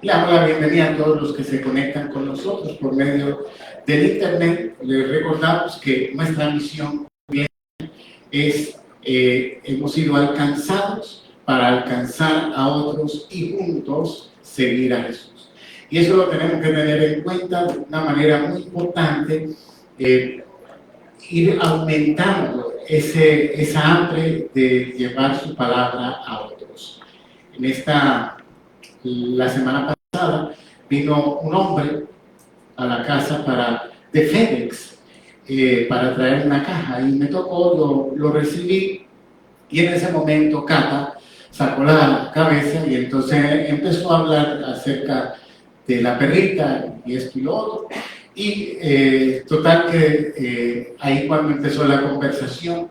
Le damos la bienvenida a todos los que se conectan con nosotros por medio del Internet. Les recordamos que nuestra misión es, hemos sido alcanzados para alcanzar a otros y juntos seguir a Jesús. Y eso lo tenemos que tener en cuenta de una manera muy importante, ir aumentando esa hambre de llevar su palabra a otros. La semana pasada vino un hombre a la casa de FedEx para traer una caja y me tocó, lo recibí y en ese momento Cata sacó la cabeza y entonces empezó a hablar acerca de la perrita y esto y lo otro. Y total que ahí cuando empezó la conversación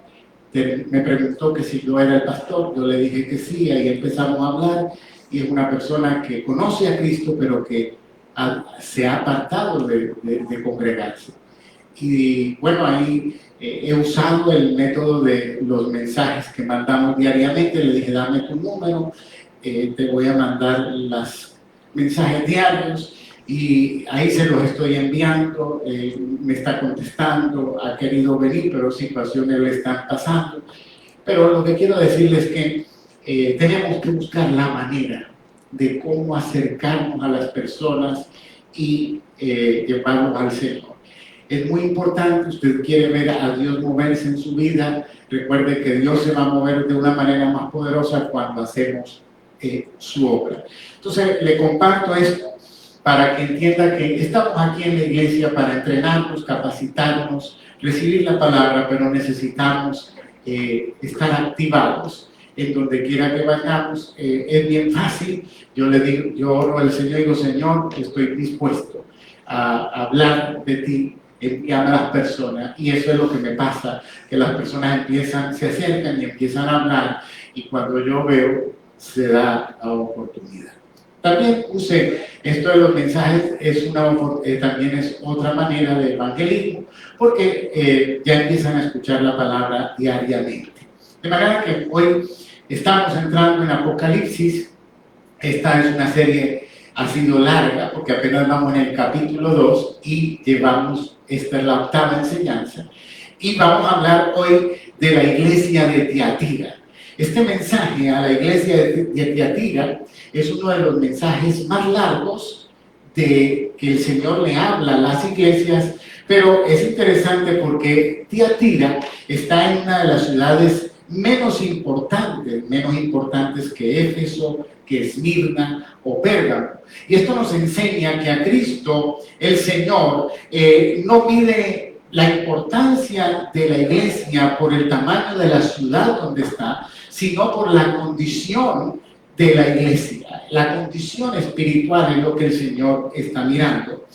me preguntó que si yo era el pastor, yo le dije que sí, ahí empezamos a hablar y es una persona que conoce a Cristo pero que se ha apartado de congregarse. Y bueno, ahí he usado el método de los mensajes que mandamos diariamente. Le dije, dame tu número, te voy a mandar los mensajes diarios y ahí se los estoy enviando. Me está contestando, ha querido venir, pero situaciones le están pasando. Pero lo que quiero decirles es que tenemos que buscar la manera de cómo acercarnos a las personas y llevarnos al Señor. Es muy importante, usted quiere ver a Dios moverse en su vida, recuerde que Dios se va a mover de una manera más poderosa cuando hacemos su obra. Entonces, le comparto esto para que entienda que estamos aquí en la iglesia para entrenarnos, capacitarnos, recibir la palabra, pero necesitamos estar activados en donde quiera que vayamos. Es bien fácil, yo oro al Señor y digo, Señor, estoy dispuesto a hablar de ti, enviar a las personas, y eso es lo que me pasa, que las personas se acercan y empiezan a hablar, y cuando yo veo, se da la oportunidad. También use esto de los mensajes, también es otra manera de evangelismo, porque ya empiezan a escuchar la palabra diariamente. De manera que hoy estamos entrando en Apocalipsis. Esta es una serie, ha sido larga, porque apenas vamos en el capítulo 2 y esta es la 8ª enseñanza. Y vamos a hablar hoy de la iglesia de Tiatira. Este mensaje a la iglesia de Tiatira es uno de los mensajes más largos que el Señor le habla a las iglesias, pero es interesante porque Tiatira está en una de las ciudades menos importantes que Éfeso, que Esmirna o Pérgamo. Y esto nos enseña que a Cristo, el Señor, no mide la importancia de la iglesia por el tamaño de la ciudad donde está, sino por la condición de la iglesia. La condición espiritual es lo que el Señor está mirando.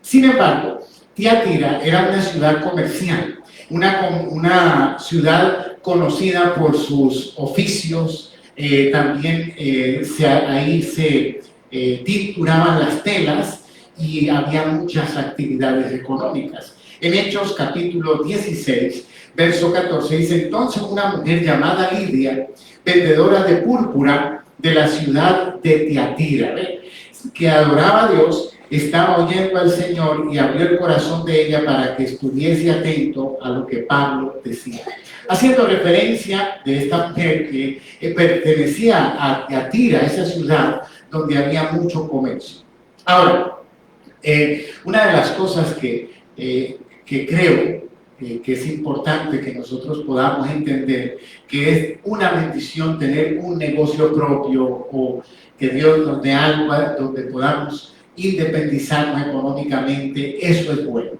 Sin embargo, Tiatira era una ciudad comercial, una ciudad conocida por sus oficios. También ahí se tinturaban las telas y había muchas actividades económicas. En Hechos capítulo 16, verso 14, dice: entonces una mujer llamada Lidia, vendedora de púrpura de la ciudad de Tiatira, que adoraba a Dios, estaba oyendo al Señor y abrió el corazón de ella para que estuviese atento a lo que Pablo decía. Haciendo referencia de esta mujer que pertenecía a Tiatira, esa ciudad donde había mucho comercio. Ahora, una de las cosas que creo que es importante que nosotros podamos entender, que es una bendición tener un negocio propio, o que Dios nos dé algo donde podamos independizarnos económicamente, eso es bueno.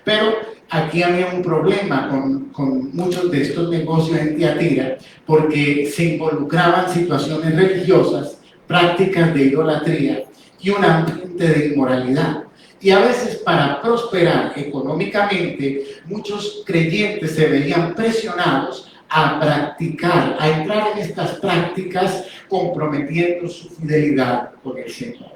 Pero aquí había un problema con muchos de estos negocios en Tiatira, porque se involucraban situaciones religiosas, prácticas de idolatría y un ambiente de inmoralidad. Y a veces, para prosperar económicamente, muchos creyentes se veían presionados a entrar en estas prácticas, comprometiendo su fidelidad con el Señor.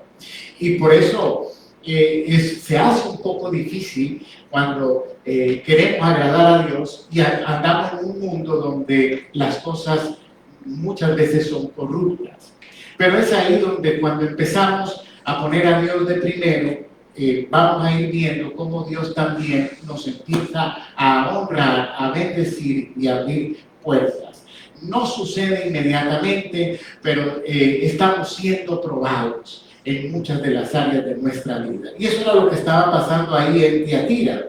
Y por eso se hace un poco difícil cuando queremos agradar a Dios y andamos en un mundo donde las cosas muchas veces son corruptas. Pero es ahí donde, cuando empezamos a poner a Dios de primero, vamos a ir viendo cómo Dios también nos empieza a honrar, a bendecir y a abrir puertas. No sucede inmediatamente, pero estamos siendo probados en muchas de las áreas de nuestra vida. Y eso era lo que estaba pasando ahí en Tiatira.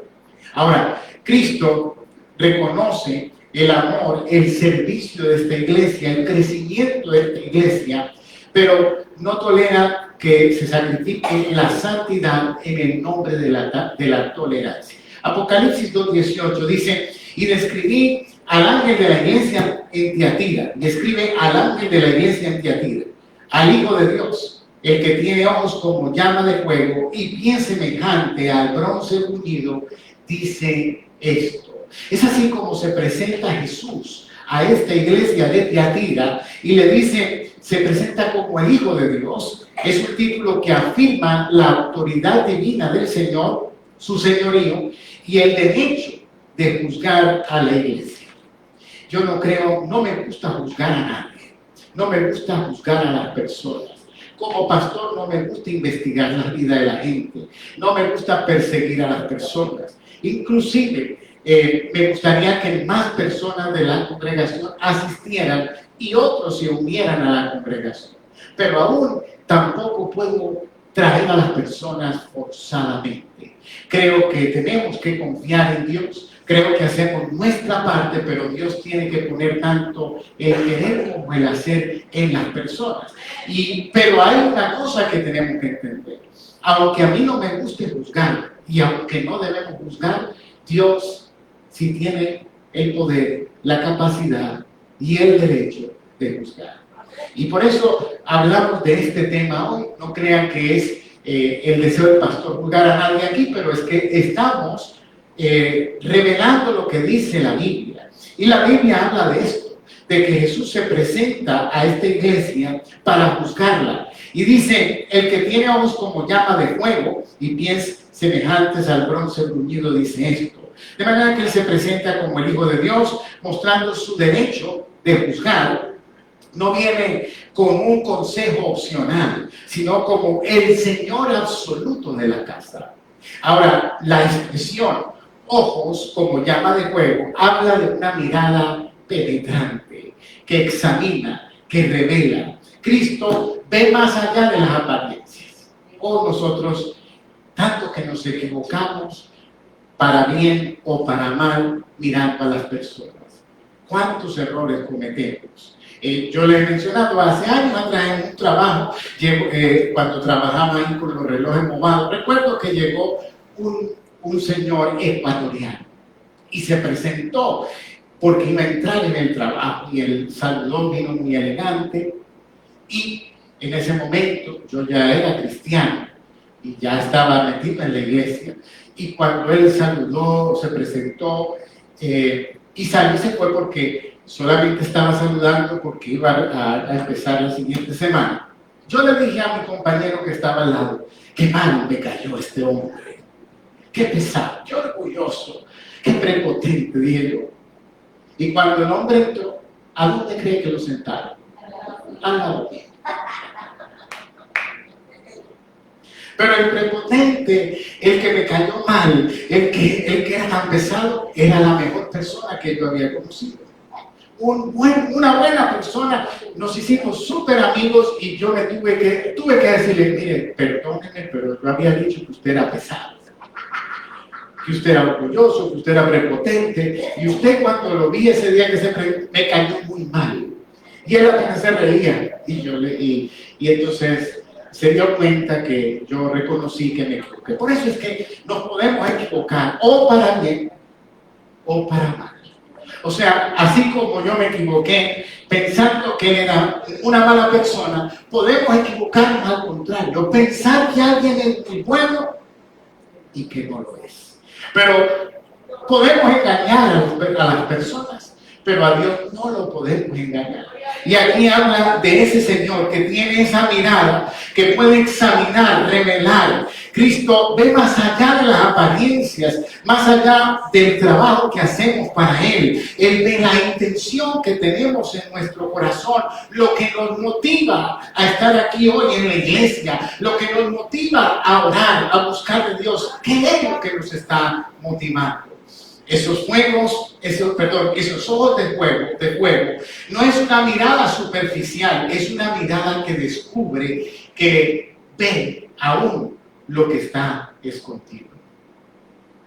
Ahora, Cristo reconoce el amor, el servicio de esta iglesia, el crecimiento de esta iglesia, pero no tolera que se sacrifique la santidad en el nombre de la tolerancia. Apocalipsis 2:18 dice: y describí al ángel de la iglesia en Tiatira, describe al ángel de la iglesia en Tiatira, al Hijo de Dios, el que tiene ojos como llama de fuego y pie semejante al bronce bruñido, dice esto. Es así como se presenta Jesús a esta iglesia de Tiatira y le dice, se presenta como el Hijo de Dios. Es un título que afirma la autoridad divina del Señor, su señorío y el derecho de juzgar a la iglesia. Yo no me gusta juzgar a nadie, no me gusta juzgar a las personas. Como pastor no me gusta investigar la vida de la gente, no me gusta perseguir a las personas. Inclusive me gustaría que más personas de la congregación asistieran y otros se unieran a la congregación. Pero aún tampoco puedo traer a las personas forzadamente. Creo que tenemos que confiar en Dios. Creo que hacemos nuestra parte, pero Dios tiene que poner tanto el querer como el hacer en las personas. Pero hay una cosa que tenemos que entender. Aunque a mí no me guste juzgar, y aunque no debemos juzgar, Dios sí tiene el poder, la capacidad y el derecho de juzgar. Y por eso hablamos de este tema hoy. No crean que es el deseo del pastor juzgar a nadie aquí, pero es que estamos revelando lo que dice la Biblia. Y la Biblia habla de esto, de que Jesús se presenta a esta iglesia para juzgarla. Y dice, el que tiene ojos como llama de fuego y pies semejantes al bronce bruñido, dice esto. De manera que él se presenta como el Hijo de Dios, mostrando su derecho de juzgar. No viene con un consejo opcional, sino como el Señor absoluto de la casa. Ahora, la expresión ojos como llama de fuego habla de una mirada penetrante, que examina, que revela. Cristo ve más allá de las apariencias. O nosotros, tanto que nos equivocamos, para bien o para mal, mirando a las personas. ¿Cuántos errores cometemos? Yo le he mencionado hace años atrás en un trabajo, cuando trabajaba ahí con los relojes movados, recuerdo que llegó un señor ecuatoriano y se presentó porque iba a entrar en el trabajo y el saludón vino muy elegante y en ese momento yo ya era cristiano y ya estaba metido en la iglesia y cuando él saludó, se presentó y salió y se fue porque solamente estaba saludando porque iba a empezar la siguiente semana. Yo le dije a mi compañero que estaba al lado, qué mal me cayó este hombre, qué pesado, qué orgulloso, qué prepotente, dije yo. Y cuando el hombre entró, ¿a dónde cree que lo sentaron? Al lado mío. Pero el prepotente, el que me cayó mal, el que era tan pesado, era la mejor persona que yo había conocido. Una buena persona, nos hicimos súper amigos y yo me tuve que decirle, mire, perdóneme, pero yo había dicho que usted era pesado, que usted era orgulloso, que usted era prepotente, y usted cuando lo vi ese día me cayó muy mal. Y él apenas se reía, y entonces se dio cuenta que yo reconocí que me equivoqué. Por eso es que nos podemos equivocar, o para bien, o para mal. O sea, así como yo me equivoqué pensando que él era una mala persona, podemos equivocarnos al contrario, pensar que alguien es muy bueno y que no lo es. Pero podemos engañar a las personas, pero a Dios no lo podemos engañar. Y aquí habla de ese Señor que tiene esa mirada, que puede examinar, revelar, Cristo ve más allá de las apariencias, más allá del trabajo que hacemos para Él. Él ve la intención que tenemos en nuestro corazón, lo que nos motiva a estar aquí hoy en la iglesia, lo que nos motiva a orar, a buscar de Dios. ¿Qué es lo que nos está motivando? Esos ojos de fuego, no es una mirada superficial, es una mirada que descubre, que ve aún lo que está escondido.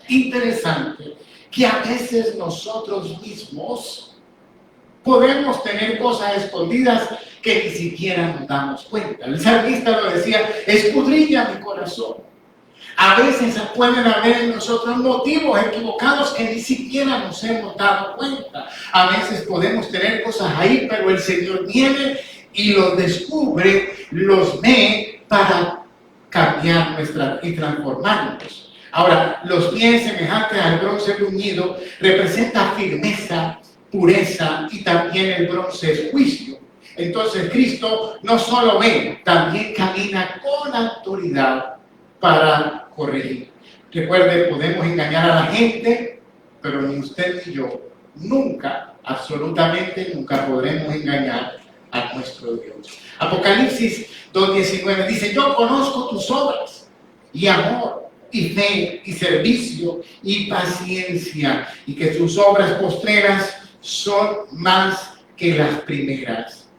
Interesante que a veces nosotros mismos podemos tener cosas escondidas que ni siquiera nos damos cuenta. El salmista lo decía: escudriña mi corazón. A veces pueden haber en nosotros motivos equivocados que ni siquiera nos hemos dado cuenta. A veces podemos tener cosas ahí, pero el Señor viene y los descubre, los ve para cambiar y transformarnos. Ahora, los pies semejantes al bronce bruñido representan firmeza, pureza, y también el bronce es juicio. Entonces Cristo no solo ve, también camina con autoridad para corregir. Recuerde, podemos engañar a la gente, pero ni usted ni yo nunca, absolutamente nunca podremos engañar a nuestro Dios. Apocalipsis 2:19 dice: yo conozco tus obras, y amor, y fe, y servicio, y paciencia, y que tus obras postreras son más que las primeras.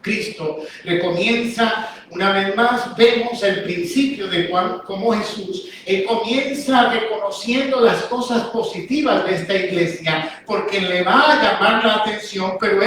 Cristo recomienza, una vez más, vemos el principio de cómo Jesús, Él comienza reconociendo las cosas positivas de esta iglesia, porque le va a llamar la atención, pero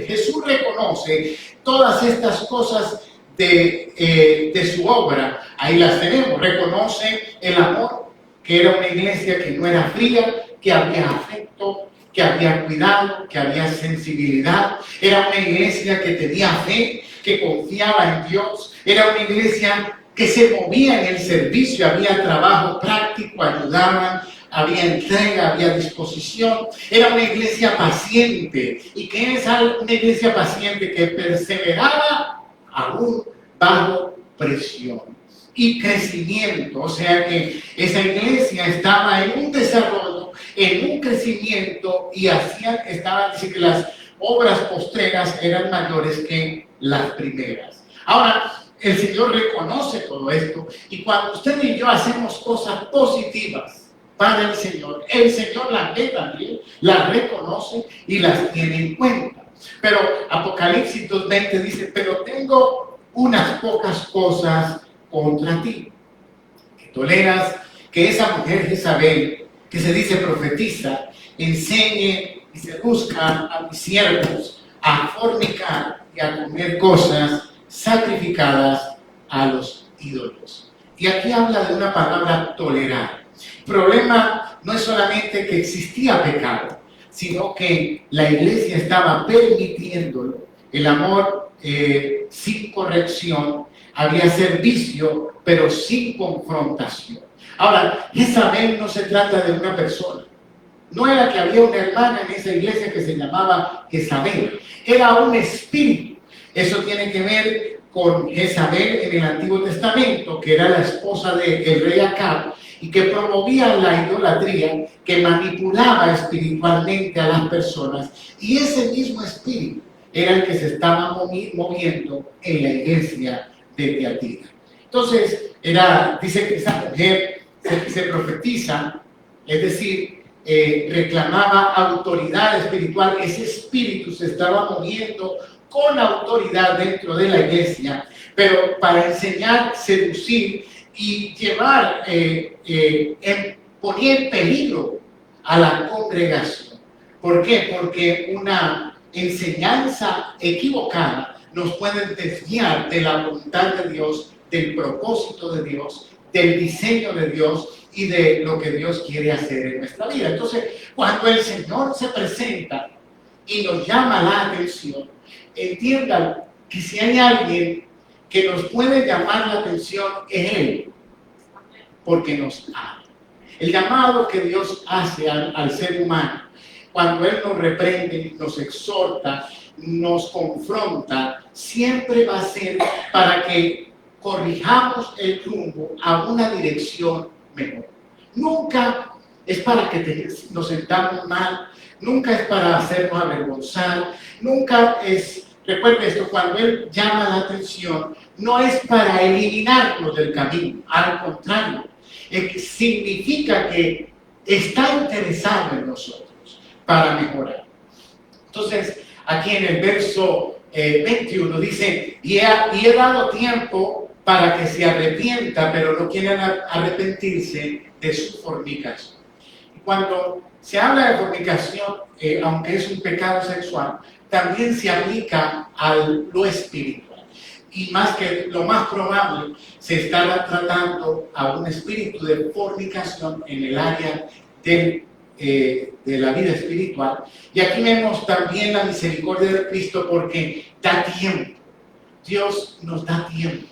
Jesús reconoce todas estas cosas de su obra. Ahí las tenemos. Reconoce el amor, que era una iglesia que no era fría, que había afecto, que había cuidado, que había sensibilidad. Era una iglesia que tenía fe, que confiaba en Dios. Era una iglesia que se movía en el servicio, había trabajo práctico, ayudaban, había entrega, había disposición. Era una iglesia paciente. ¿Y qué es una iglesia paciente? Que perseveraba aún bajo presión y crecimiento. O sea que esa iglesia estaba en un desarrollo, en un crecimiento, y estaban diciendo que las obras postreras eran mayores que las primeras. Ahora, el Señor reconoce todo esto, y cuando usted y yo hacemos cosas positivas para el Señor las ve también, las reconoce y las tiene en cuenta. Pero Apocalipsis 2:20 dice: pero tengo unas pocas cosas contra ti, que toleras que esa mujer Jezabel, que se dice profetiza, enseñe y seduzca a mis siervos a fornicar y a comer cosas sacrificadas a los ídolos. Y aquí habla de una palabra: tolerar. El problema no es solamente que existía pecado, sino que la iglesia estaba permitiéndolo. El amor sin corrección, había servicio, pero sin confrontación. Ahora, Jezabel no se trata de una persona. No era que había una hermana en esa iglesia que se llamaba Jezabel. Era un espíritu. Eso tiene que ver con Jezabel en el Antiguo Testamento, que era la esposa del rey Acab, y que promovía la idolatría, que manipulaba espiritualmente a las personas. Y ese mismo espíritu era el que se estaba moviendo en la iglesia de Tiatira. Entonces, dice que esa mujer se profetiza, es decir, reclamaba autoridad espiritual. Ese espíritu se estaba moviendo con autoridad dentro de la iglesia, pero para enseñar, seducir y llevar, ponía en peligro a la congregación. ¿Por qué? Porque una enseñanza equivocada nos puede desviar de la voluntad de Dios, del propósito de Dios, del diseño de Dios y de lo que Dios quiere hacer en nuestra vida. Entonces, cuando el Señor se presenta y nos llama la atención, entiendan que si hay alguien que nos puede llamar la atención, es Él, porque nos ama. El llamado que Dios hace al ser humano, cuando Él nos reprende, nos exhorta, nos confronta, siempre va a ser para que corrijamos el rumbo a una dirección mejor. Nunca es para que nos sentamos mal, nunca es para hacernos avergonzar, nunca es, recuerde esto, cuando Él llama la atención, no es para eliminarnos del camino, al contrario, significa que está interesado en nosotros para mejorar. Entonces, aquí en el verso 21 dice, y he dado tiempo para que se arrepienta, pero no quieren arrepentirse de su fornicación. Cuando se habla de fornicación, aunque es un pecado sexual, también se aplica a lo espiritual. Y más que lo más probable, se estará tratando a un espíritu de fornicación en el área de la vida espiritual. Y aquí vemos también la misericordia de Cristo porque da tiempo. Dios nos da tiempo.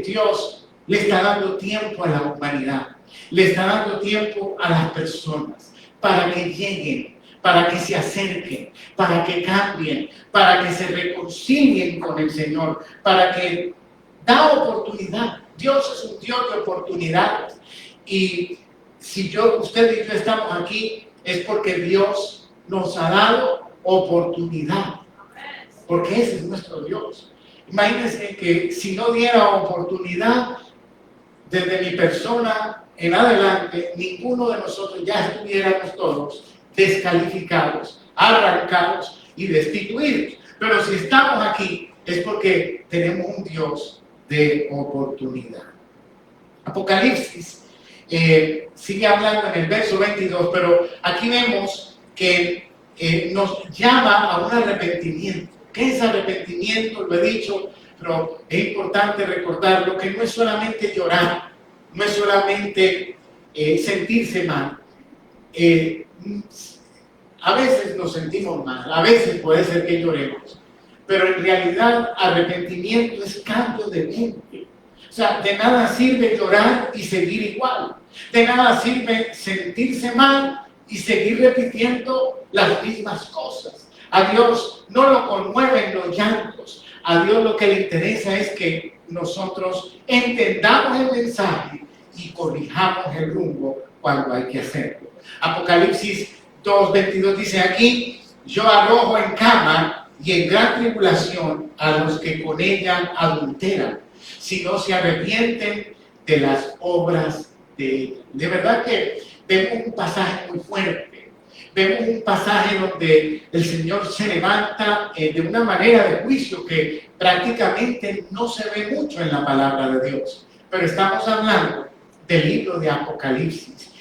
Dios le está dando tiempo a la humanidad. Le está dando tiempo a las personas para que lleguen, para que se acerquen, para que cambien, para que se reconcilien con el Señor, para que da oportunidad. Dios es un Dios de oportunidades. Y si usted y yo estamos aquí, es porque Dios nos ha dado oportunidad. Porque ese es nuestro Dios. Imagínense que si no diera oportunidad, desde mi persona en adelante, ninguno de nosotros ya estuviéramos todos descalificados, arrancados y destituidos. Pero si estamos aquí, es porque tenemos un Dios de oportunidad. Apocalipsis sigue hablando en el verso 22, pero aquí vemos que nos llama a un arrepentimiento. ¿Qué es arrepentimiento? Lo he dicho, pero es importante recordarlo, que no es solamente llorar, no es solamente sentirse mal. A veces nos sentimos mal, a veces puede ser que lloremos, pero en realidad arrepentimiento es cambio de mente. O sea, de nada sirve llorar y seguir igual. De nada sirve sentirse mal y seguir repitiendo las mismas cosas. A Dios no lo conmueven los llantos. A Dios lo que le interesa es que nosotros entendamos el mensaje y corrijamos el rumbo cuando hay que hacerlo. Apocalipsis 2:22 dice aquí, yo arrojo en cama y en gran tribulación a los que con ella adulteran, si no se arrepienten de las obras de ella. De verdad que vemos un pasaje muy fuerte. Vemos un pasaje donde el Señor se levanta de una manera de juicio que prácticamente no se ve mucho en la palabra de Dios. Pero estamos hablando del libro de Apocalipsis,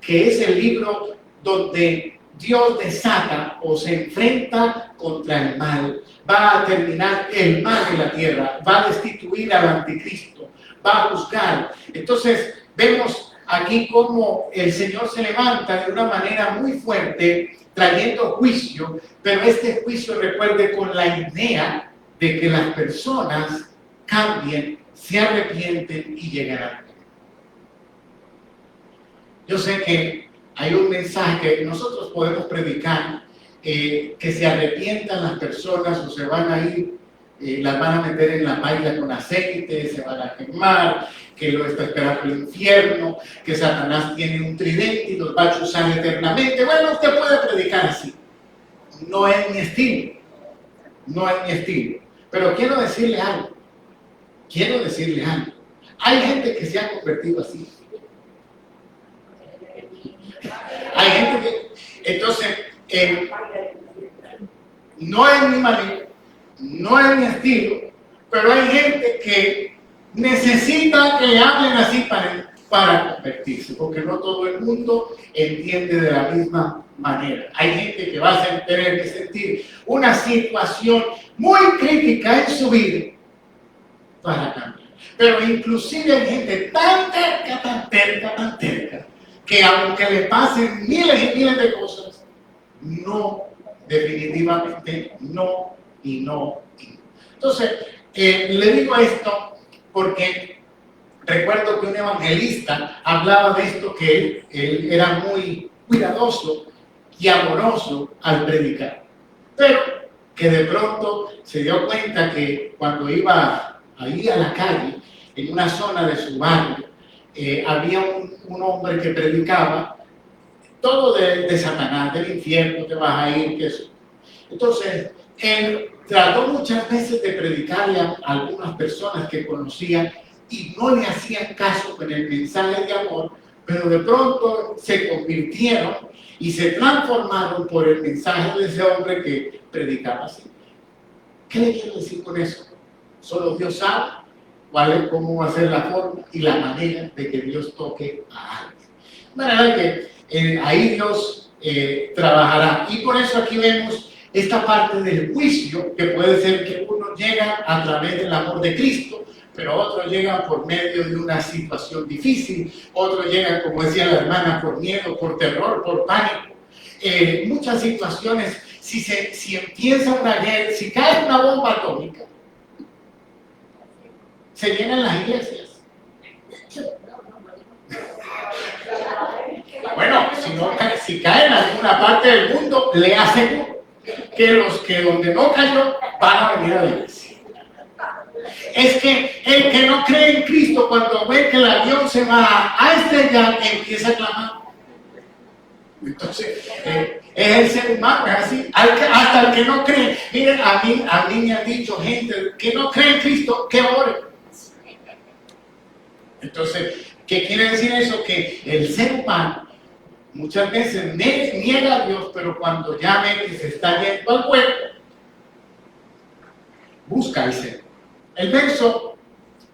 que es el libro donde Dios desata o se enfrenta contra el mal. Va a terminar el mal en la tierra, va a destituir al anticristo, va a juzgar. Entonces vemos aquí cómo el Señor se levanta de una manera muy fuerte, trayendo juicio, pero este juicio, recuerde, con la idea de que las personas cambien, se arrepienten y llegarán. Yo sé que hay un mensaje que nosotros podemos predicar, que se arrepientan las personas o se van a ir, las van a meter en la paila con aceite, se van a quemar, que lo está esperando el infierno, que Satanás tiene un tridente y los va a usar eternamente. Bueno, usted puede predicar así. No es mi estilo. No es mi estilo. Pero quiero decirle algo. Hay gente que se ha convertido así. Hay gente que, entonces, no es mi manera, no es mi estilo, pero hay gente que necesita que hablen así para convertirse, porque no todo el mundo entiende de la misma manera. Hay gente que va a tener que sentir una situación muy crítica en su vida para cambiar. Pero inclusive hay gente tan terca, que aunque le pasen miles y miles de cosas, no, definitivamente no y no. Entonces, le digo esto porque recuerdo que un evangelista hablaba de esto, que él era muy cuidadoso y amoroso al predicar, pero que de pronto se dio cuenta que cuando iba ahí a la calle, en una zona de su barrio, había un hombre que predicaba todo de Satanás, del infierno, te vas a ir, que eso. Entonces, él trató muchas veces de predicarle a algunas personas que conocían y no le hacían caso con el mensaje de amor, pero de pronto se convirtieron y se transformaron por el mensaje de ese hombre que predicaba así. ¿Qué le quiero decir con eso? Solo Dios sabe cómo va a ser la forma y la manera de que Dios toque a alguien. De manera que ahí Dios trabajará. Y por eso aquí vemos esta parte del juicio, que puede ser que uno llega a través del amor de Cristo, pero otro llega por medio de una situación difícil, otro llega, como decía la hermana, por miedo, por terror, por pánico. Muchas situaciones, si empieza una guerra, si cae una bomba atómica, se llenan las iglesias. Bueno, si cae en alguna parte del mundo, le aseguro que los que donde no cayó van a venir a la iglesia. Es que el que no cree en Cristo, cuando ve que el avión se va a estrellar, empieza a clamar. Entonces, es el ser humano, es así. Hasta el que no cree. Miren, a mí me han dicho gente que no cree en Cristo, que ore. Entonces, ¿qué quiere decir eso? Que el ser humano muchas veces niega a Dios, pero cuando ya ve que se está yendo al hueco, busca al Señor. El verso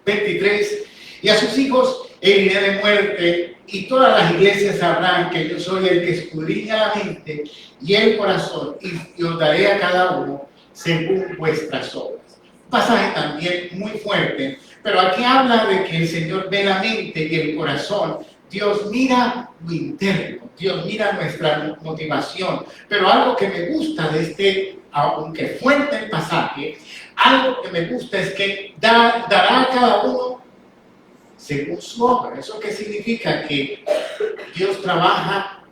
23, y a sus hijos heriré de muerte, y todas las iglesias sabrán que yo soy el que escudriña la mente y el corazón, y os daré a cada uno según vuestras obras. Un pasaje también muy fuerte, pero aquí habla de que el Señor ve la mente y el corazón. Dios mira lo interno, Dios mira nuestra motivación, pero algo que me gusta de este, aunque fuerte el pasaje, algo que me gusta es que dará a cada uno según su obra. ¿Eso qué significa? Que Dios trabaja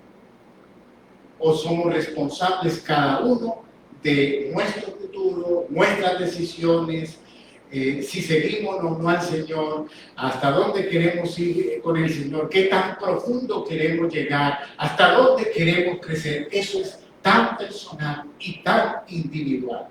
o somos responsables cada uno de nuestro futuro, nuestras decisiones, si seguimos o no al Señor, hasta dónde queremos ir con el Señor, qué tan profundo queremos llegar, hasta dónde queremos crecer. Eso es tan personal y tan individual.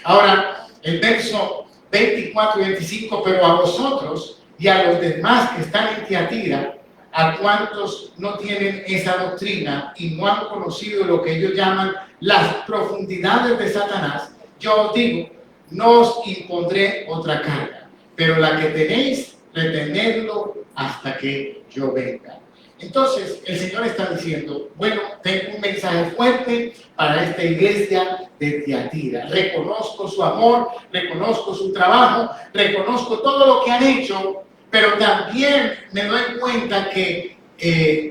Ahora, el verso 24 y 25, pero a vosotros y a los demás que están en Tiatira, a cuantos no tienen esa doctrina y no han conocido lo que ellos llaman las profundidades de Satanás, yo os digo, no os impondré otra carga, pero la que tenéis, retenedlo hasta que yo venga. Entonces, el Señor está diciendo, bueno, tengo un mensaje fuerte para esta iglesia de Tiatira. Reconozco su amor, reconozco su trabajo, reconozco todo lo que han hecho, pero también me doy cuenta que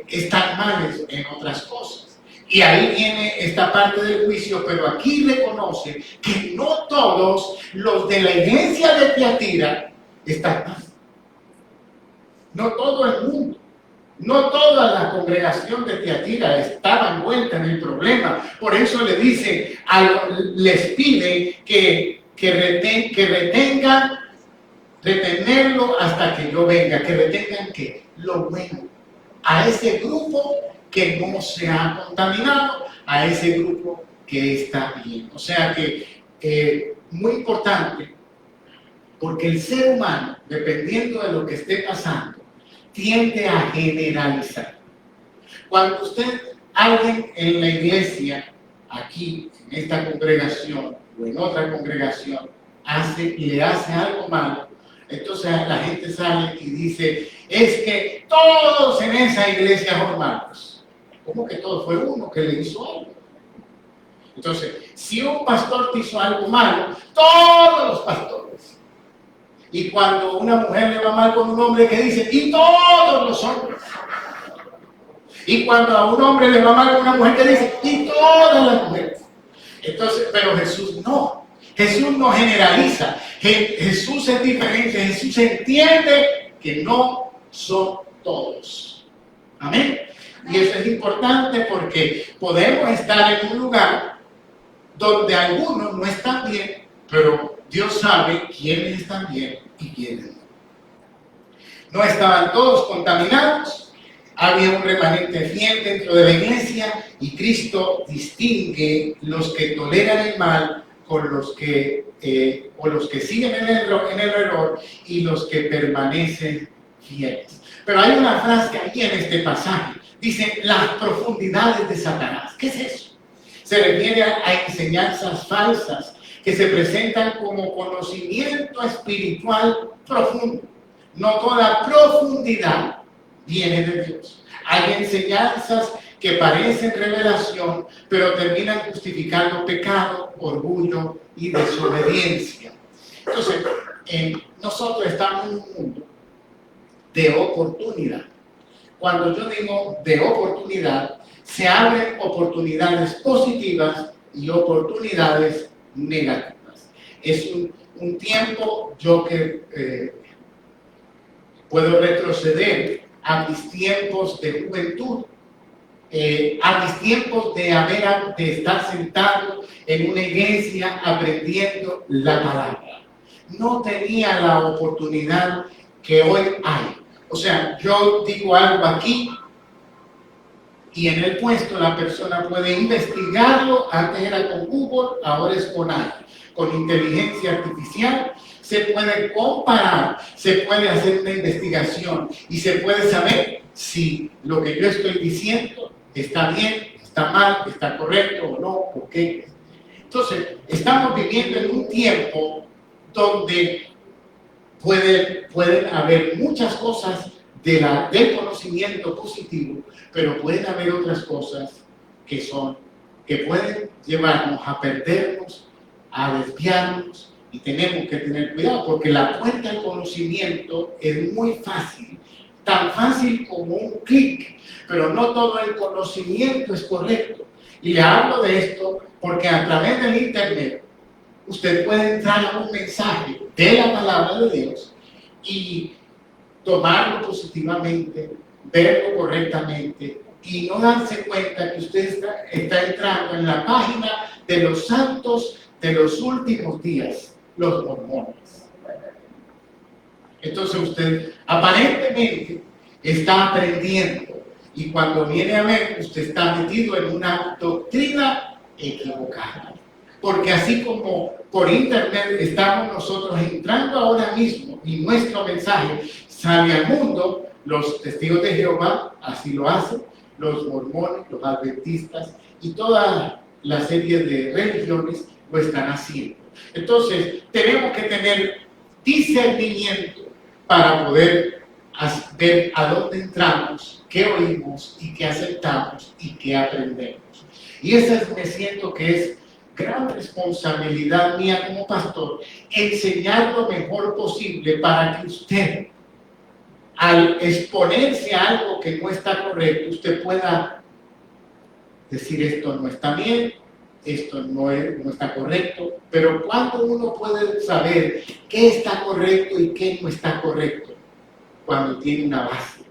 están mal en otras cosas. Y ahí viene esta parte del juicio, pero aquí reconoce que no todos los de la iglesia de Tiatira están mal. No todo el mundo. No toda la congregación de Tiatira estaba envuelta en el problema. Por eso le dice, les pide que retenerlo hasta que yo venga, que retengan que lo bueno. A ese grupo que no se ha contaminado, a ese grupo que está bien. O sea que muy importante, porque el ser humano, dependiendo de lo que esté pasando, tiende a generalizar. Cuando alguien en la iglesia, aquí, en esta congregación o en otra congregación, le hace algo malo, entonces la gente sale y dice, es que todos en esa iglesia son malos. ¿Cómo que todos? Fue uno que le hizo algo. Entonces, si un pastor te hizo algo malo, todos los pastores. Y cuando una mujer le va mal con un hombre, que dice, y todos los hombres. Y cuando a un hombre le va mal con una mujer, que dice, y todas las mujeres. Entonces, pero Jesús no. Jesús no generaliza. Jesús es diferente. Jesús entiende que no son todos. Amén. Y eso es importante porque podemos estar en un lugar donde algunos no están bien, pero Dios sabe quiénes están bien y quiénes no. No estaban todos contaminados, había un remanente fiel dentro de la iglesia y Cristo distingue los que toleran el mal con los que, o los que siguen en el error y los que permanecen fieles. Pero hay una frase aquí en este pasaje, dice las profundidades de Satanás. ¿Qué es eso? Se refiere a enseñanzas falsas que se presentan como conocimiento espiritual profundo. No toda profundidad viene de Dios. Hay enseñanzas que parecen revelación, pero terminan justificando pecado, orgullo y desobediencia. Entonces, nosotros estamos en un mundo de oportunidad. Cuando yo digo de oportunidad, se abren oportunidades positivas y oportunidades negativas. Es un tiempo, yo que puedo retroceder a mis tiempos de juventud, a mis tiempos de estar sentado en una iglesia aprendiendo la palabra. No tenía la oportunidad que hoy hay. O sea, yo digo algo aquí y en el puesto la persona puede investigarlo. Antes era con Google, ahora es con AI. Con inteligencia artificial se puede comparar, se puede hacer una investigación y se puede saber si lo que yo estoy diciendo está bien, está mal, está correcto o no, por qué. Entonces, estamos viviendo en un tiempo donde pueden haber muchas cosas del conocimiento positivo, pero pueden haber otras cosas que pueden llevarnos a perdernos, a desviarnos, y tenemos que tener cuidado porque la puerta al conocimiento es muy fácil, tan fácil como un clic, pero no todo el conocimiento es correcto. Y le hablo de esto porque a través del internet usted puede entrar a un mensaje de la palabra de Dios y tomarlo positivamente, verlo correctamente y no darse cuenta que usted está entrando en la página de los santos de los últimos días, los mormones. Entonces usted aparentemente está aprendiendo y cuando viene a ver, usted está metido en una doctrina equivocada. Porque así como por internet estamos nosotros entrando ahora mismo y nuestro mensaje sale al mundo, los testigos de Jehová así lo hacen, los mormones, los adventistas y toda la serie de religiones lo están haciendo. Entonces, tenemos que tener discernimiento para poder ver a dónde entramos, qué oímos y qué aceptamos y qué aprendemos. Y esa me siento que es gran responsabilidad mía como pastor, enseñar lo mejor posible para que usted, al exponerse a algo que no está correcto, usted pueda decir esto no está bien, esto no está correcto, pero cuando uno puede saber qué está correcto y qué no está correcto, cuando tiene una base,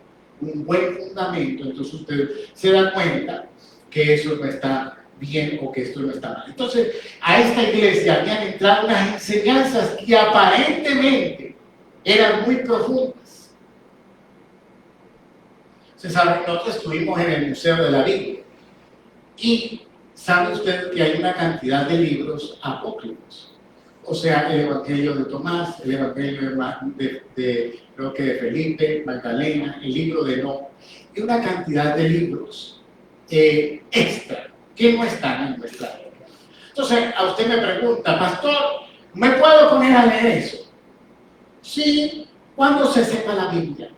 un buen fundamento, entonces usted se da cuenta que eso no está bien o que esto no está mal. Entonces, a esta iglesia habían entrado unas enseñanzas que aparentemente eran muy profundas. Se sabe, nosotros estuvimos en el Museo de la Biblia y sabe usted que hay una cantidad de libros apócrifos. O sea, el Evangelio de Tomás, el Evangelio de creo que de Felipe, Magdalena, el libro de No, y una cantidad de libros extra que no están en nuestra Biblia. Entonces, a usted me pregunta, pastor, ¿me puedo poner a leer eso? Sí, cuando se sepa la Biblia.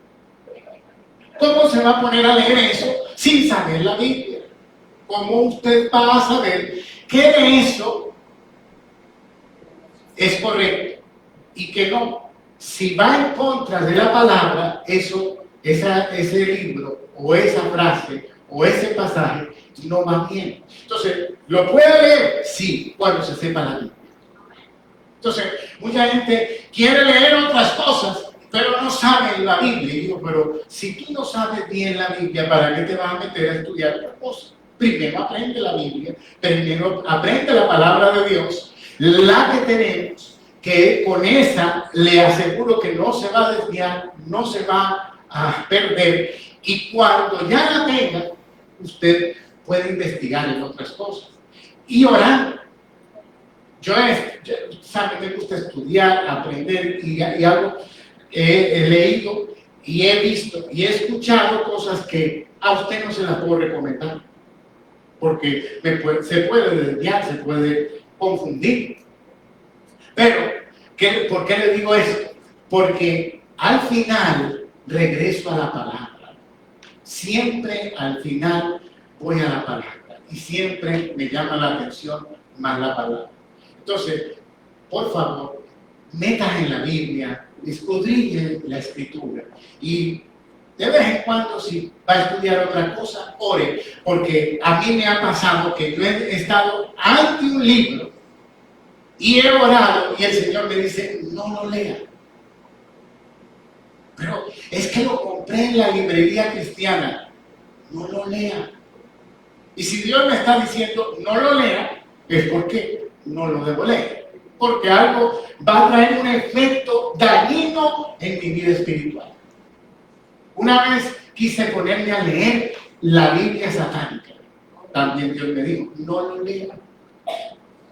¿Cómo se va a poner a leer eso sin saber la Biblia? ¿Cómo usted va a saber que de eso es correcto y que no? Si va en contra de la palabra, ese libro o esa frase o ese pasaje no va bien. Entonces, ¿lo puede leer? Sí, cuando se sepa la Biblia. Entonces, mucha gente quiere leer otras cosas, pero no sabe la Biblia. Y digo, pero si tú no sabes bien la Biblia, ¿para qué te vas a meter a estudiar otra cosa? Primero aprende la Biblia, primero aprende la palabra de Dios, la que tenemos, que con esa le aseguro que no se va a desviar, no se va a perder, y cuando ya la tenga, usted puede investigar en otras cosas y orar. Sabe, me gusta estudiar, aprender y algo he leído y he visto y he escuchado cosas que a usted no se las puedo recomendar, porque se puede desviar, se puede confundir. Pero, ¿por qué le digo esto? Porque al final regreso a la palabra. Siempre al final voy a la palabra y siempre me llama la atención más la palabra. Entonces, por favor, metas en la Biblia, escudriñe la Escritura y de vez en cuando, si va a estudiar otra cosa, ore, porque a mí me ha pasado que yo he estado ante un libro y he orado y el Señor me dice, no lo lea. Pero es que lo compré en la librería cristiana. No lo lea. Y si Dios me está diciendo no lo lea, es porque no lo debo leer. Porque algo va a traer un efecto dañino en mi vida espiritual. Una vez quise ponerme a leer la Biblia satánica. También Dios me dijo, no lo lea.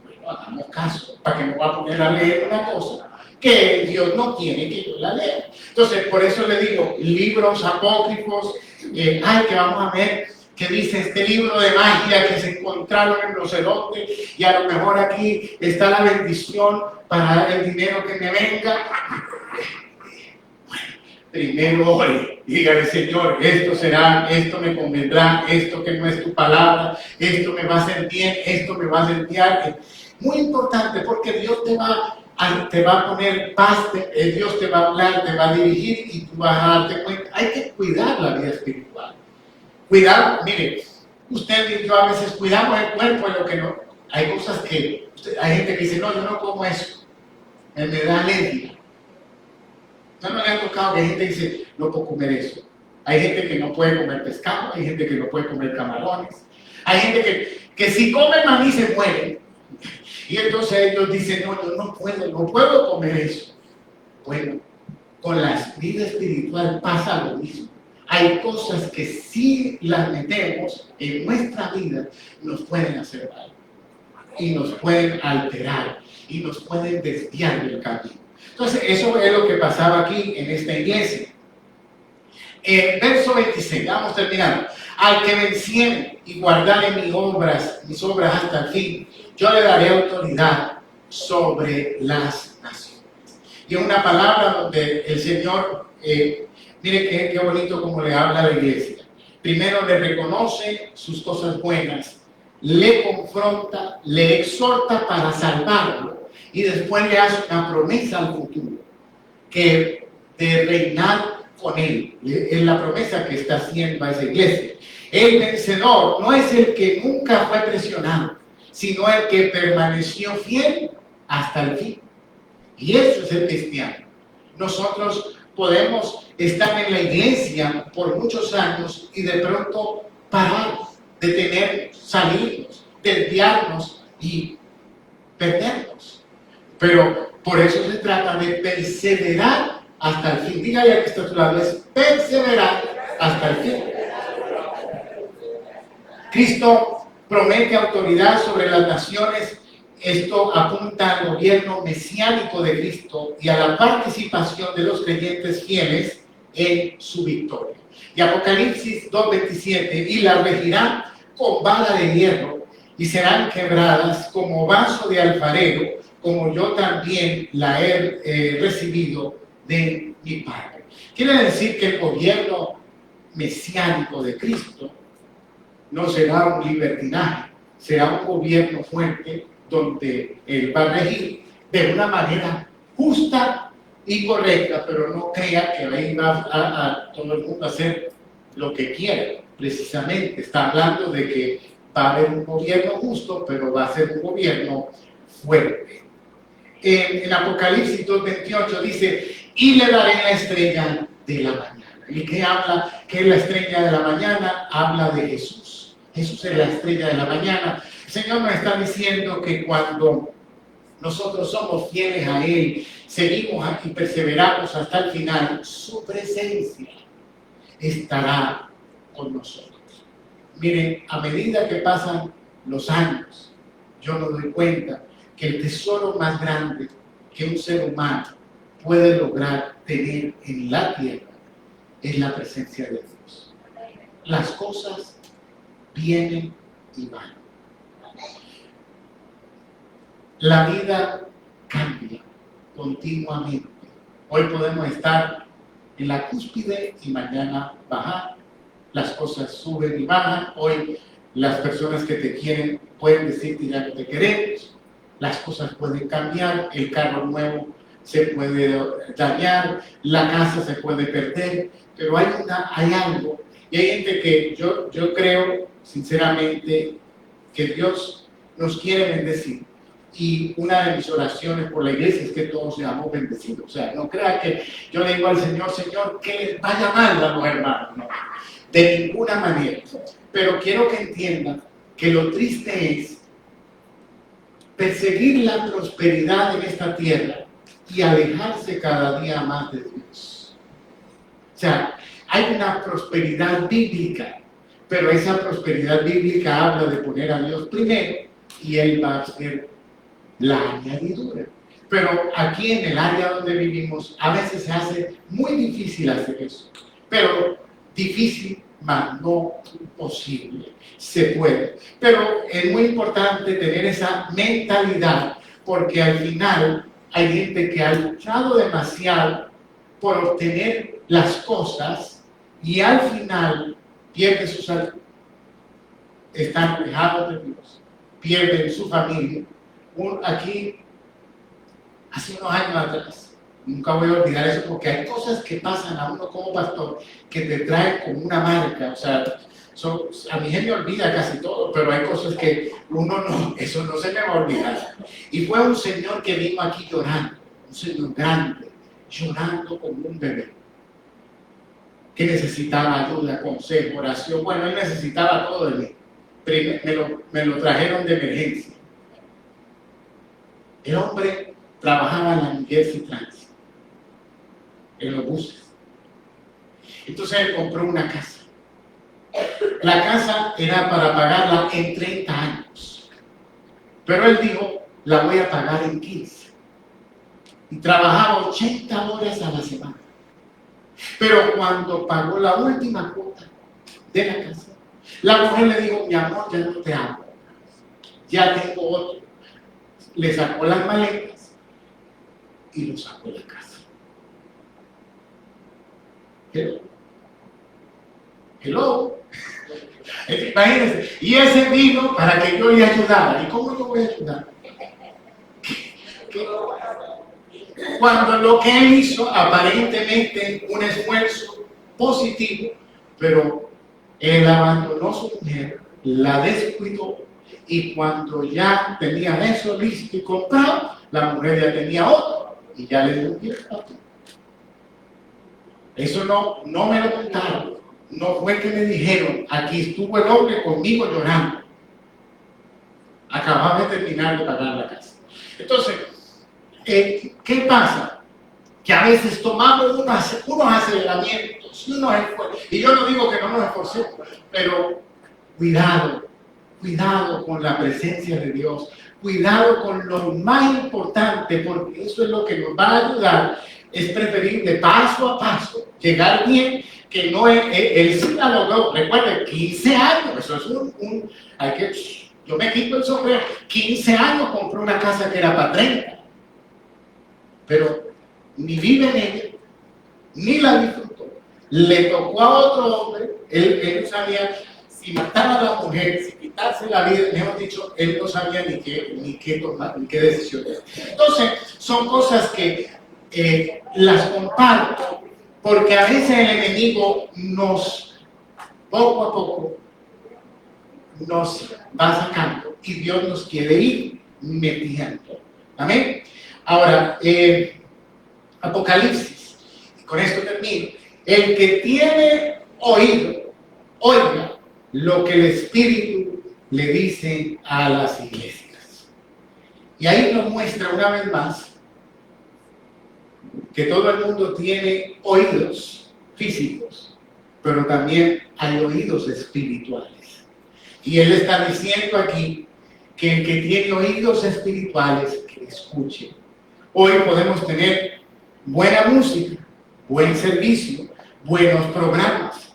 Bueno, hagamos caso, para que me voy a poner a leer una cosa que Dios no quiere que yo la lea. Entonces, por eso le digo, libros apócrifos, que vamos a ver qué dice este libro de magia que se encontraron en no sé dónde, y a lo mejor aquí está la bendición para el dinero que me venga. Bueno, primero ore, dígale, Señor, esto será, esto me convendrá, esto que no es tu palabra, esto me va a hacer bien, esto me va a hacer bien. Muy importante, porque Dios te va a poner paz, Dios te va a hablar, te va a dirigir y tú vas a darte cuenta. Hay que cuidar la vida espiritual. Cuidar, mire, usted y yo a veces cuidamos el cuerpo en lo que no. Hay cosas que, hay gente que dice, no, yo no como eso, me da alergia. No le ha tocado que hay gente que dice, no puedo comer eso. Hay gente que no puede comer pescado, hay gente que no puede comer camarones. Hay gente que si come maní se muere. Y entonces ellos dicen, no, yo no puedo comer eso. Bueno, con la vida espiritual pasa lo mismo. Hay cosas que si las metemos en nuestra vida nos pueden hacer mal. Y nos pueden alterar. Y nos pueden desviar del camino. Entonces, eso es lo que pasaba aquí en esta iglesia. Verso 26, vamos terminando. Al que venciere y guardare mis obras hasta el fin, yo le daré autoridad sobre las naciones. Y es una palabra donde el Señor, mire qué bonito como le habla a la iglesia. Primero le reconoce sus cosas buenas, le confronta, le exhorta para salvarlo y después le hace una promesa al futuro, que de reinar con él. Es la promesa que está haciendo a esa iglesia. El vencedor no es el que nunca fue presionado, sino el que permaneció fiel hasta el fin. Y eso es el cristiano. Nosotros podemos estar en la iglesia por muchos años y de pronto parar, detenernos, salirnos, desviarnos y perdernos. Pero por eso se trata de perseverar hasta el fin. Diga ya que está a tu lado, es perseverar hasta el fin. Cristo promete autoridad sobre las naciones. Esto apunta al gobierno mesiánico de Cristo y a la participación de los creyentes fieles en su victoria. Y Apocalipsis 2:27, y las regirá con vara de hierro y serán quebradas como vaso de alfarero, como yo también la he recibido de mi Padre. Quiere decir que el gobierno mesiánico de Cristo no será un libertinaje, será un gobierno fuerte donde Él va a regir de una manera justa y correcta, pero no crea que ahí va a todo el mundo a hacer lo que quiera. Precisamente está hablando de que va a haber un gobierno justo, pero va a ser un gobierno fuerte. En Apocalipsis 2:28 dice, y le daré la estrella de la mañana. ¿Y qué habla? ¿Qué es la estrella de la mañana? Habla de Jesús. Jesús es la estrella de la mañana. El Señor nos está diciendo que cuando nosotros somos fieles a Él, seguimos aquí, perseveramos hasta el final, su presencia estará con nosotros. Miren, a medida que pasan los años, yo me doy cuenta que el tesoro más grande que un ser humano puede lograr tener en la tierra es la presencia de Dios. Las cosas vienen y van. La vida cambia continuamente. Hoy podemos estar en la cúspide y mañana bajar. Las cosas suben y bajan. Hoy las personas que te quieren pueden decirte ya no te queremos. Las cosas pueden cambiar. El carro nuevo se puede dañar. La casa se puede perder. Pero hay algo. Y hay gente que yo creo sinceramente que Dios nos quiere bendecir. Y una de mis oraciones por la iglesia es que todos seamos bendecidos. O sea, no crea que yo le digo al Señor, Señor, que les vaya mal a los hermanos. No, de ninguna manera. Pero quiero que entiendan que lo triste es perseguir la prosperidad en esta tierra y alejarse cada día más de Dios. O sea, hay una prosperidad bíblica, pero esa prosperidad bíblica habla de poner a Dios primero y Él va a hacer la añadidura. Pero aquí en el área donde vivimos a veces se hace muy difícil hacer eso, pero difícil, mas no imposible, se puede. Pero es muy importante tener esa mentalidad, porque al final hay gente que ha luchado demasiado por obtener las cosas y al final pierde su salud, están alejados de Dios, pierden su familia. Aquí, hace unos años atrás, nunca voy a olvidar eso, porque hay cosas que pasan a uno como pastor que te traen como una marca. O sea, a mí se me olvida casi todo, pero hay cosas que uno no, eso no se me va a olvidar. Y fue un señor que vino aquí llorando, un señor grande, llorando como un bebé, que necesitaba ayuda, consejo, oración. Bueno, él necesitaba todo de mí. Me lo trajeron de emergencia. El hombre trabajaba en la New Jersey Transit, en los buses. Entonces él compró una casa. La casa era para pagarla en 30 años. Pero él dijo, la voy a pagar en 15. Y trabajaba 80 horas a la semana. Pero cuando pagó la última cuota de la casa, la mujer le dijo, mi amor, ya no te amo. Ya tengo otro. Le sacó las maletas y lo sacó de la casa. Hello. Imagínense. Y ese vino para que yo le ayudara. ¿Y cómo yo voy a ayudar? Cuando lo que él hizo, aparentemente un esfuerzo positivo, pero él abandonó a su mujer, la descuidó, y cuando ya tenía eso listo y comprado, la mujer ya tenía otro y ya le dio un otro. Eso no me lo contaron, no fue que me dijeron, aquí estuvo el hombre conmigo llorando. Acababa de terminar de pagar la casa. Entonces, ¿qué pasa? Que a veces tomamos unos aceleramientos, y yo no digo que no nos esforcemos, pero cuidado con la presencia de Dios, cuidado con lo más importante, porque eso es lo que nos va a ayudar. Es preferible paso a paso llegar bien, que no es, él sí la logró. Recuerden, 15 años, eso es yo me quito el sombrero, 15 años compró una casa que era para 30, pero ni vive en ella, ni la disfrutó. Le tocó a otro hombre, él no sabía si matar a la mujer, si quitarse la vida, mejor dicho, él no sabía ni qué tomar, ni qué decisión. Entonces, son cosas que las comparto, porque a veces el enemigo poco a poco, nos va sacando y Dios nos quiere ir metiendo. Amén. Ahora, Apocalipsis, y con esto termino. El que tiene oído, oiga lo que el Espíritu le dice a las iglesias. Y ahí nos muestra una vez más que todo el mundo tiene oídos físicos, pero también hay oídos espirituales. Y él está diciendo aquí que el que tiene oídos espirituales, que escuche. Hoy podemos tener buena música, buen servicio, buenos programas.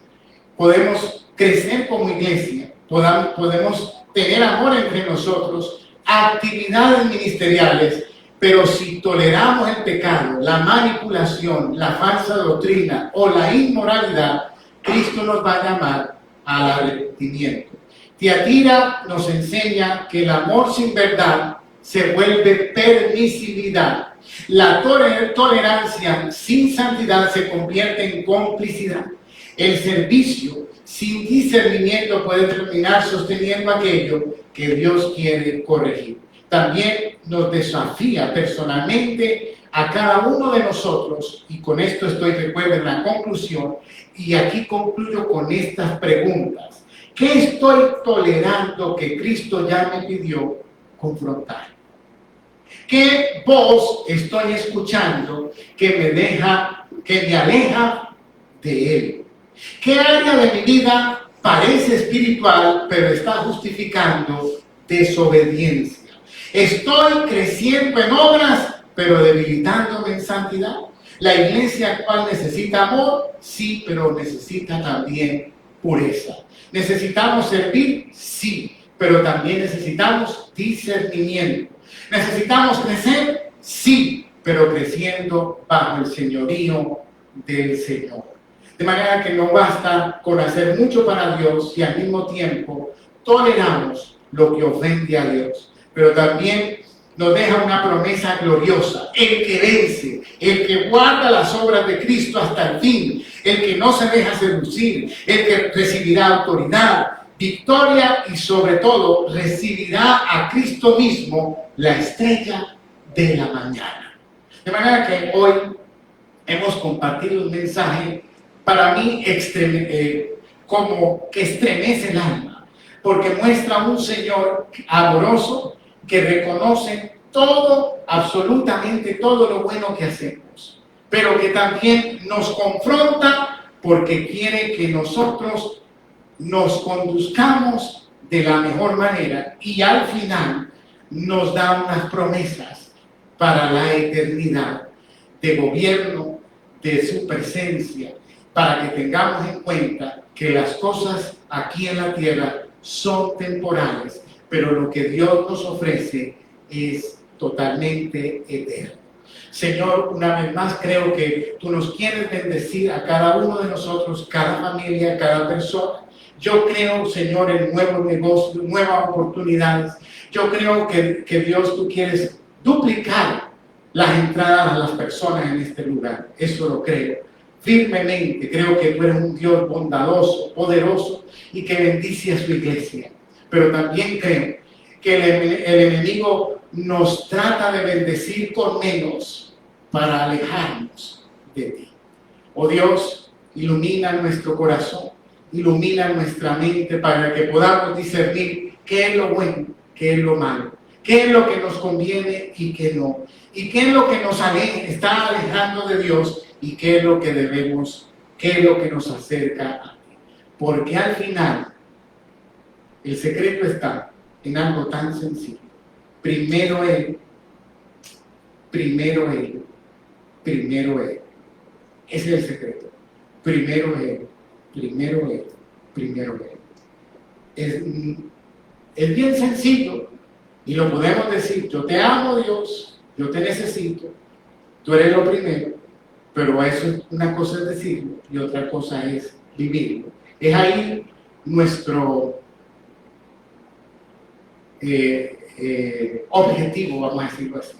Podemos crecer como iglesia, podemos tener amor entre nosotros, actividades ministeriales, pero si toleramos el pecado, la manipulación, la falsa doctrina o la inmoralidad, Cristo nos va a llamar al arrepentimiento. Tiatira nos enseña que el amor sin verdad se vuelve permisividad. La tolerancia sin santidad se convierte en complicidad. El servicio sin discernimiento puede terminar sosteniendo aquello que Dios quiere corregir. También nos desafía personalmente a cada uno de nosotros, y con esto recuerden la conclusión, y aquí concluyo con estas preguntas. ¿Qué estoy tolerando que Cristo ya me pidió confrontar? ¿Qué voz estoy escuchando que me aleja de Él? ¿Qué área de mi vida parece espiritual, pero está justificando desobediencia? ¿Estoy creciendo en obras, pero debilitándome en santidad? ¿La iglesia actual necesita amor? Sí, pero necesita también pureza. ¿Necesitamos servir? Sí, pero también necesitamos discernimiento. ¿Necesitamos crecer? Sí, pero creciendo bajo el señorío del Señor. De manera que no basta con hacer mucho para Dios y al mismo tiempo toleramos lo que ofende a Dios. Pero también nos deja una promesa gloriosa: el que vence, el que guarda las obras de Cristo hasta el fin, el que no se deja seducir, el que recibirá autoridad, victoria y sobre todo recibirá a Cristo mismo, la estrella de la mañana. De manera que hoy hemos compartido un mensaje para mí como que estremece el alma, porque muestra un Señor amoroso que reconoce todo, absolutamente todo lo bueno que hacemos, pero que también nos confronta porque quiere que nosotros nos conduzcamos de la mejor manera y al final nos da unas promesas para la eternidad de gobierno, de su presencia, para que tengamos en cuenta que las cosas aquí en la tierra son temporales, pero lo que Dios nos ofrece es totalmente eterno. Señor, una vez más creo que tú nos quieres bendecir a cada uno de nosotros, cada familia, cada persona. Yo creo, Señor, en nuevos negocios, nuevas oportunidades. Yo creo que Dios, tú quieres duplicar las entradas a las personas en este lugar. Eso lo creo firmemente. Creo que tú eres un Dios bondadoso, poderoso y que bendice a su iglesia. Pero también creo que el enemigo nos trata de bendecir con menos para alejarnos de ti. Oh Dios, ilumina nuestro corazón, ilumina nuestra mente para que podamos discernir qué es lo bueno, qué es lo malo, qué es lo que nos conviene y qué no, y qué es lo que nos está alejando de Dios y qué es lo que debemos, qué es lo que nos acerca a ti. Porque al final el secreto está en algo tan sencillo. Primero Él, primero Él, primero Él. Ese es el secreto. Primero Él, primero Él, primero Él. Es bien sencillo y lo podemos decir: yo te amo, Dios, yo te necesito, tú eres lo primero. Pero eso es una cosa, es decirlo, y otra cosa es vivirlo. Es ahí nuestro objetivo, vamos a decirlo así: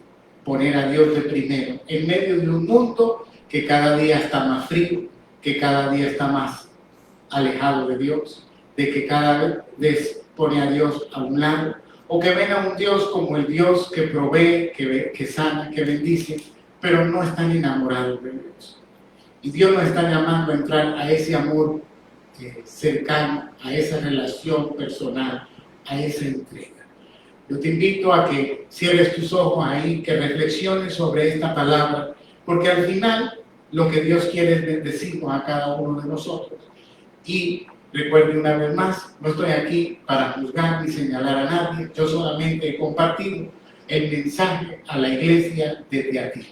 poner a Dios de primero en medio de un mundo que cada día está más frío, que cada día está más alejado de Dios, de que cada vez pone a Dios a un lado, o que ven a un Dios como el Dios que provee, que sana, que bendice, pero no están enamorados de Dios. Y Dios nos está llamando a entrar a ese amor cercano, a esa relación personal, a esa entrega. Yo te invito a que cierres tus ojos ahí, que reflexiones sobre esta palabra, porque al final lo que Dios quiere es bendecirnos a cada uno de nosotros. Y recuerde una vez más, no estoy aquí para juzgar ni señalar a nadie, yo solamente he compartido el mensaje a la iglesia desde aquí.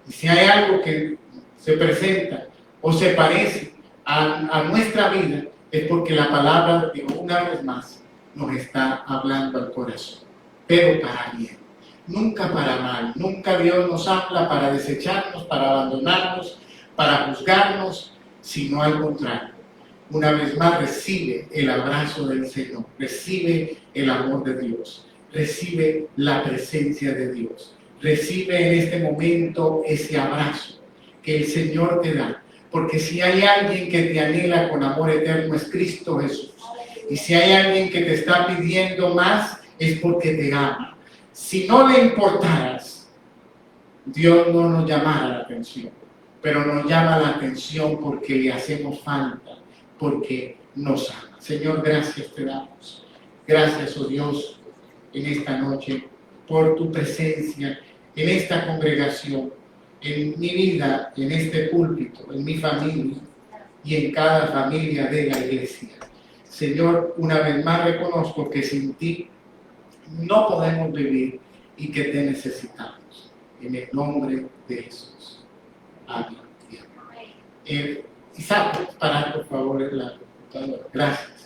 Y si hay algo que se presenta o se parece a nuestra vida, es porque la palabra, digo una vez más, nos está hablando al corazón, pero para bien, nunca para mal. Nunca Dios nos habla para desecharnos, para abandonarnos, para juzgarnos, sino al contrario. Una vez más, recibe el abrazo del Señor, recibe el amor de Dios, recibe la presencia de Dios, recibe en este momento ese abrazo que el Señor te da. Porque si hay alguien que te anhela con amor eterno es Cristo Jesús. Y si hay alguien que te está pidiendo más es porque te ama. Si no le importaras, Dios no nos llamara la atención. Pero nos llama la atención porque le hacemos falta, porque nos ama. Señor, gracias te damos. Gracias, oh Dios, en esta noche por tu presencia en esta congregación, en mi vida, en este púlpito, en mi familia y en cada familia de la iglesia. Señor, una vez más reconozco que sin ti no podemos vivir y que te necesitamos. En el nombre de Jesús. Amén. Isaac, parar por favor la computadora. Gracias.